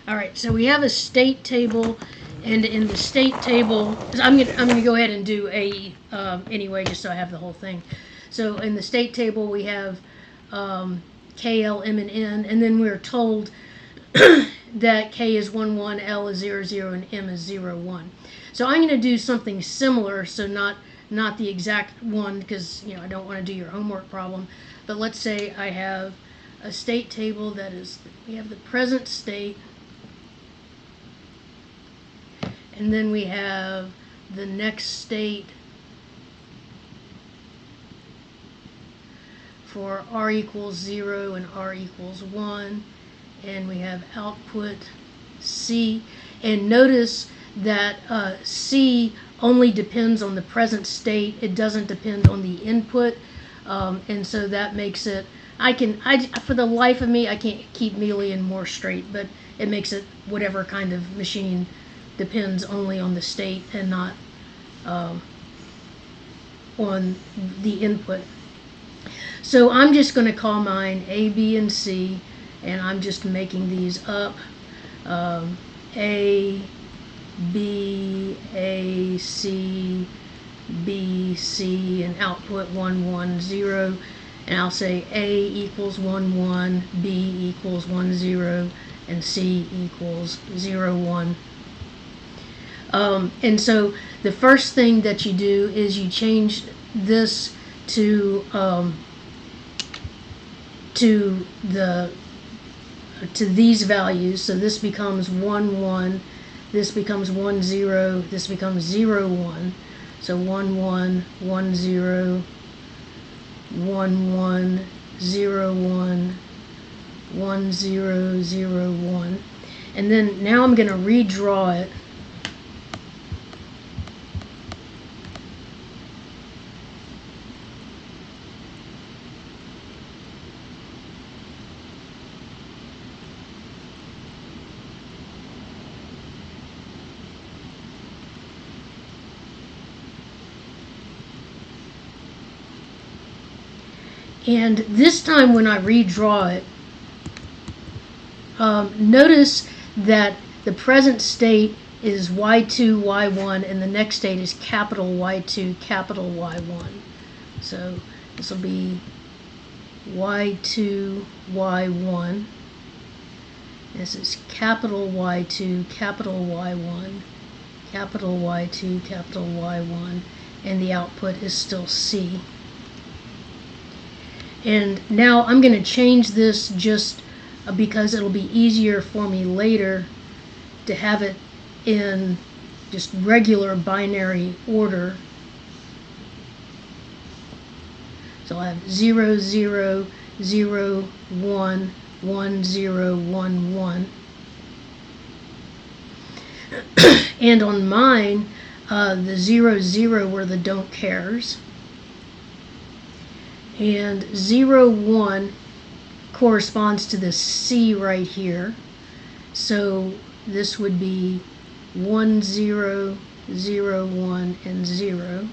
All right, so we have a state table, and in the state table, I'm gonna go ahead and do A anyway, just so I have the whole thing. So in the state table, we have K, L, M, and N, and then we're told that K is 1, 1, L is 0, 0, and M is 0, 1. So I'm going to do something similar, so not the exact one, because I don't want to do your homework problem. But let's say I have a state table that is, we have the present state, and then we have the next state for R equals 0 and R equals 1, and we have output C. And notice that C only depends on the present state. It doesn't depend on the input, and so that makes it, for the life of me, I can't keep Mealy and Moore straight, but it makes it whatever kind of machine depends only on the state and not on the input. So I'm just going to call mine A, B, and C, and I'm just making these up. A, B, A, C, B, C, and output 1, 1, 0. And I'll say A equals 1, 1, B equals 1, 0, and C equals 0, 1. And so the first thing that you do is you change this to these values. So this becomes 1, 1, this becomes 1, 0, this becomes 0, 1. So 1, 1, 1, 0, 1, 1, 0, 1, 1, 0, 0, 1. And then now I'm going to redraw it. And this time when I redraw it, notice that the present state is Y2, Y1, and the next state is capital Y2, capital Y1. So this will be Y2, Y1. This is capital Y2, capital Y1, capital Y2, capital Y1, and the output is still C. And now I'm going to change this just because it'll be easier for me later to have it in just regular binary order. So I have 0, 0, 0, 1, 1, 0, 1, 1. And on mine, the 0, 0 were the don't cares. And 0, 1 corresponds to the C right here. So this would be 1, 0, 0, 1, and 0.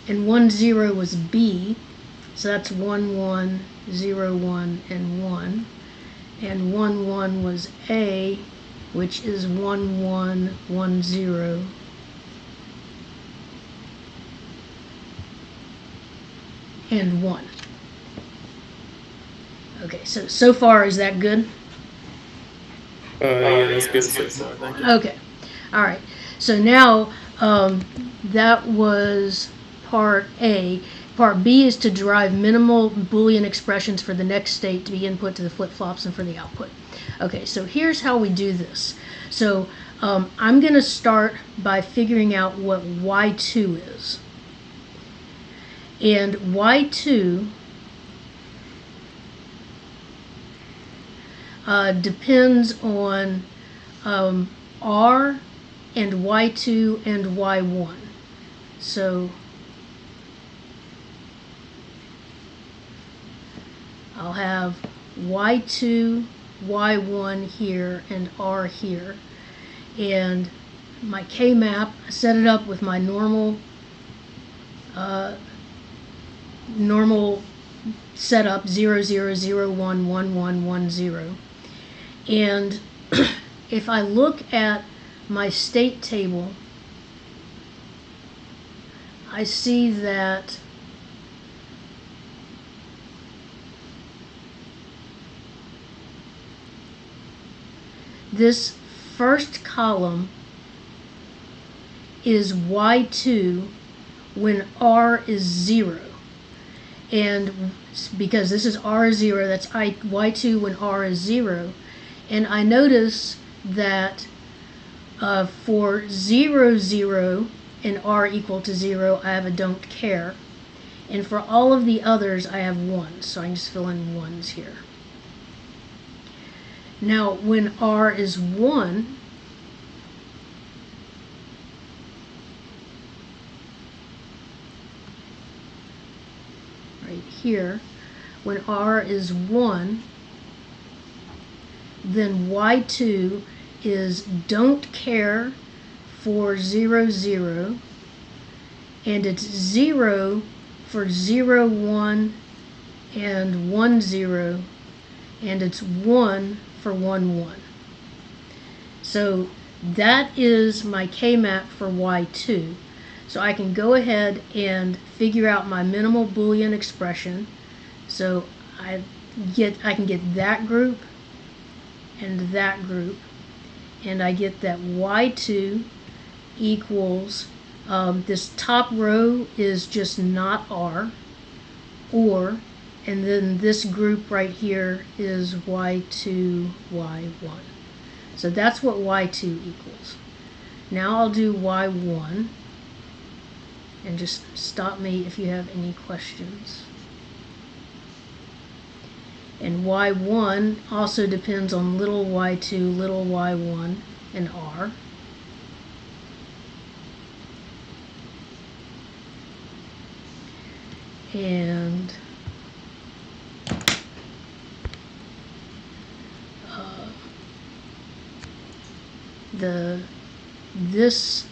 And 1, 0 was B. So that's 1, 1, 0, 1, and 1. And 1, 1 was A, which is 1, 1, 1, 0. And 1. Okay, so far, is that good? Yeah, that's good so far. Thank you. Okay, all right. So now that was part A. Part B is to derive minimal Boolean expressions for the next state to be input to the flip-flops and for the output. Okay, so here's how we do this. So I'm going to start by figuring out what Y2 is. And Y2 depends on R and Y2 and Y1. So I'll have Y2, Y1 here, and R here. And my K-map, I set it up with my normal setup 0, 0, 0, 1, 1, 1, 1, 0. And if I look at my state table, I see that this first column is Y2 when R is 0. And because this is R is 0, that's Y2 when R is 0. And I notice that for 0, 0 and R equal to 0, I have a don't care. And for all of the others, I have 1s. So I can just fill in 1s here. Now, when R is 1, right here, when R is 1, then Y2 is don't care for 0, 0, and it's 0 for 0, 1, and 1, 0, and it's 1 for 1, 1. So that is my K-map for Y2. So I can go ahead and figure out my minimal Boolean expression. So I can get that group and that group, and I get that Y2 equals, this top row is just not R, or, and then this group right here is Y2, Y1. So that's what Y2 equals. Now I'll do Y1, and just stop me if you have any questions. And Y1 also depends on little y2, little y1, and R. And this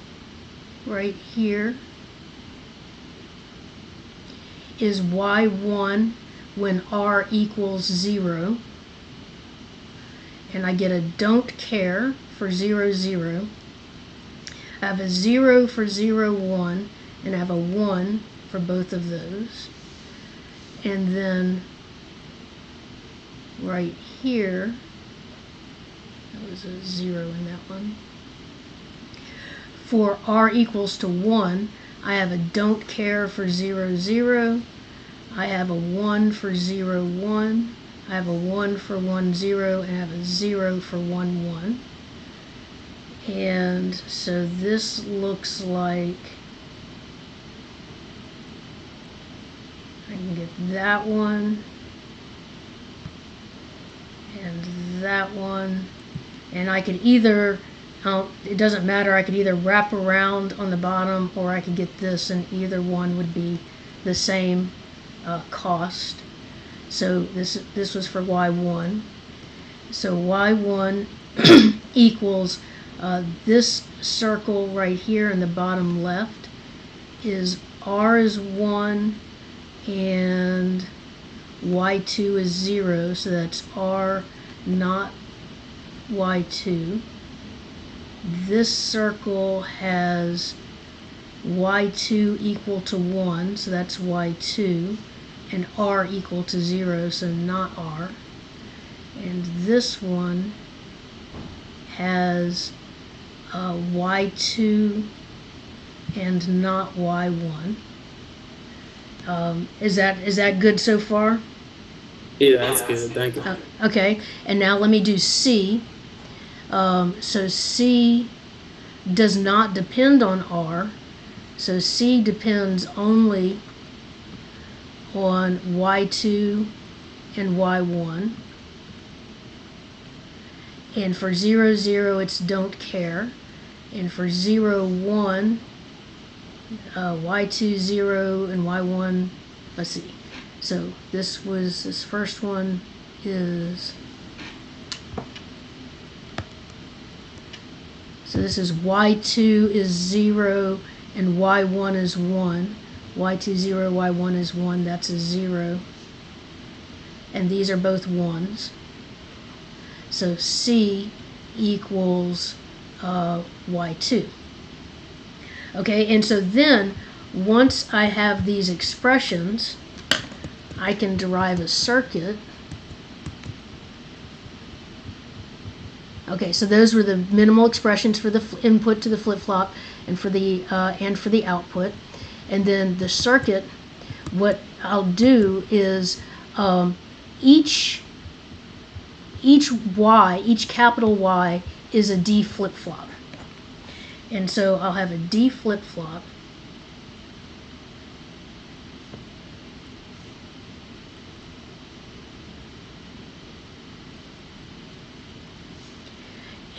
right here is Y1 when R equals 0, and I get a don't care for 0, 0. I have a 0 for 0, 1, and I have a 1 for both of those. And then right here, that was a 0 in that one. For R equals to 1, I have a don't care for 0, 0. I have a 1 for 0, 1. I have a 1 for 1, 0, and I have a 0 for 1, 1. And so this looks like, I can get that one, and that one, and I could either, it doesn't matter, I could either wrap around on the bottom, or I could get this, and either one would be the same cost. So this was for Y1. So Y1 equals this circle right here in the bottom left is R is 1 and Y2 is 0, so that's R not Y2. This circle has Y2 equal to 1, so that's Y2, and R equal to 0, so not R. And this one has Y2 and not Y1. Is that good so far? Yeah, that's good. Thank you. Okay, and now let me do C. So C does not depend on R. So C depends only on Y2 and Y1. And for 0, 0, it's don't care. And for 0, 1, Y2, 0, and Y1, let's see. So this first one is, so this is Y2 is 0 and Y1 is 1. Y2, 0, Y1 is 1, that's a 0. And these are both 1s. So C equals y2. Okay, and so then once I have these expressions, I can derive a circuit. Okay, so those were the minimal expressions for the input to the flip-flop and for the output. And then the circuit, what I'll do is each capital Y is a D flip-flop. And so I'll have a D flip-flop.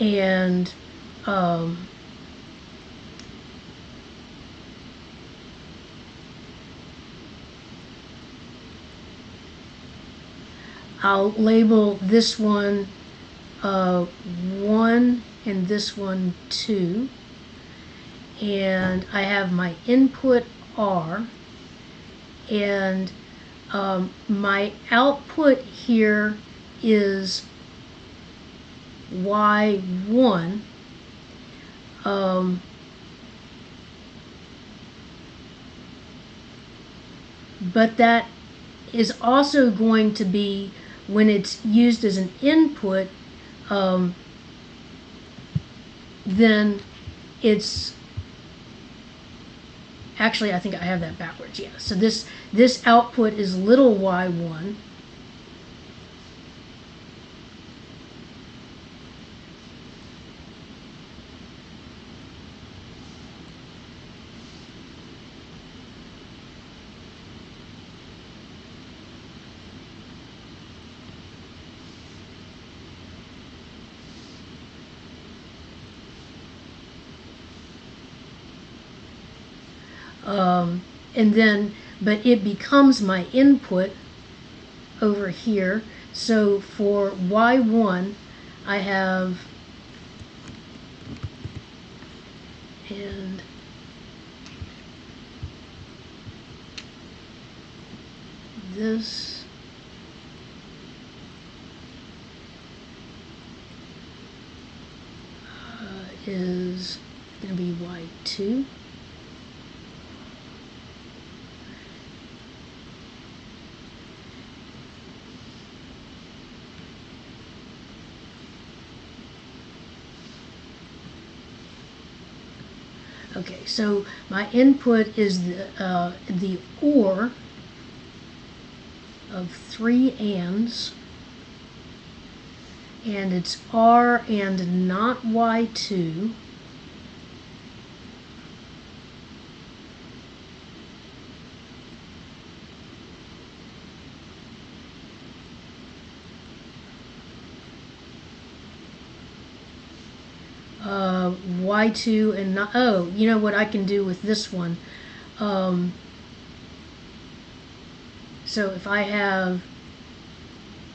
And I'll label this one 1 and this one 2. And I have my input R, and my output here is Y1. But that is also going to be, when it's used as an input, then it's actually, I think I have that backwards. Yeah. So this output is little y1. And then, but it becomes my input over here. So for y1, I have, and this is going to be y2. Okay, so my input is the OR of 3 ands, and it's R and not Y2. Y2 and not, oh, you know what I can do with this one? So if I have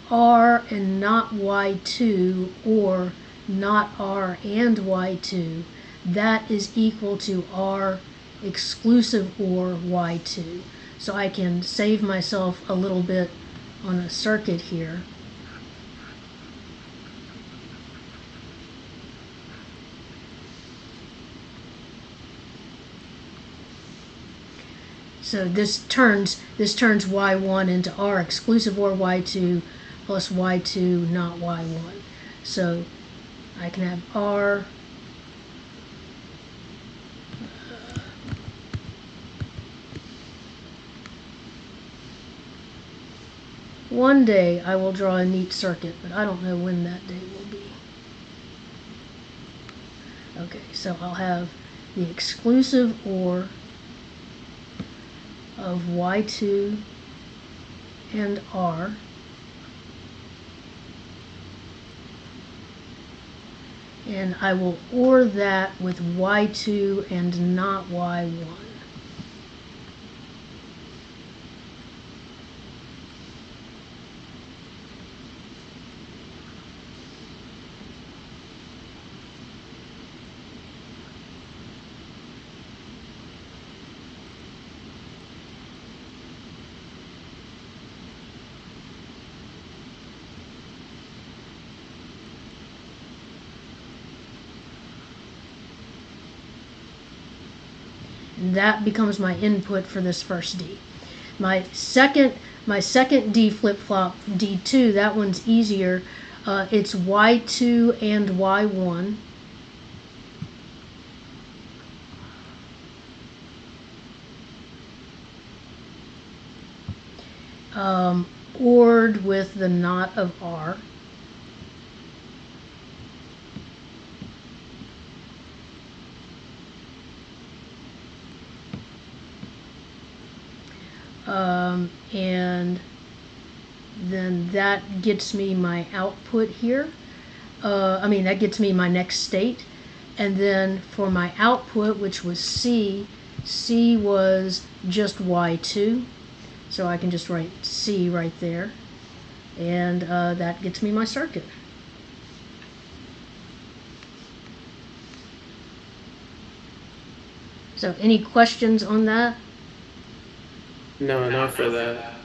R and not Y2, or not R and Y2, that is equal to R exclusive OR Y2. So I can save myself a little bit on a circuit here. So this turns Y1 into R exclusive OR Y2 plus Y2 not Y1. So I can have R one day I will draw a neat circuit, but I don't know when that day will be. Okay, so I'll have the exclusive OR of Y2 and R, and I will OR that with Y2 and not Y1. That becomes my input for this first D. My second D flip-flop, D2, that one's easier. It's Y2 and Y1. ORed with the knot of R. And then that gets me my output here. That gets me my next state. And then for my output, which was C, C was just Y2. So I can just write C right there. And that gets me my circuit. So any questions on that? No, not for that.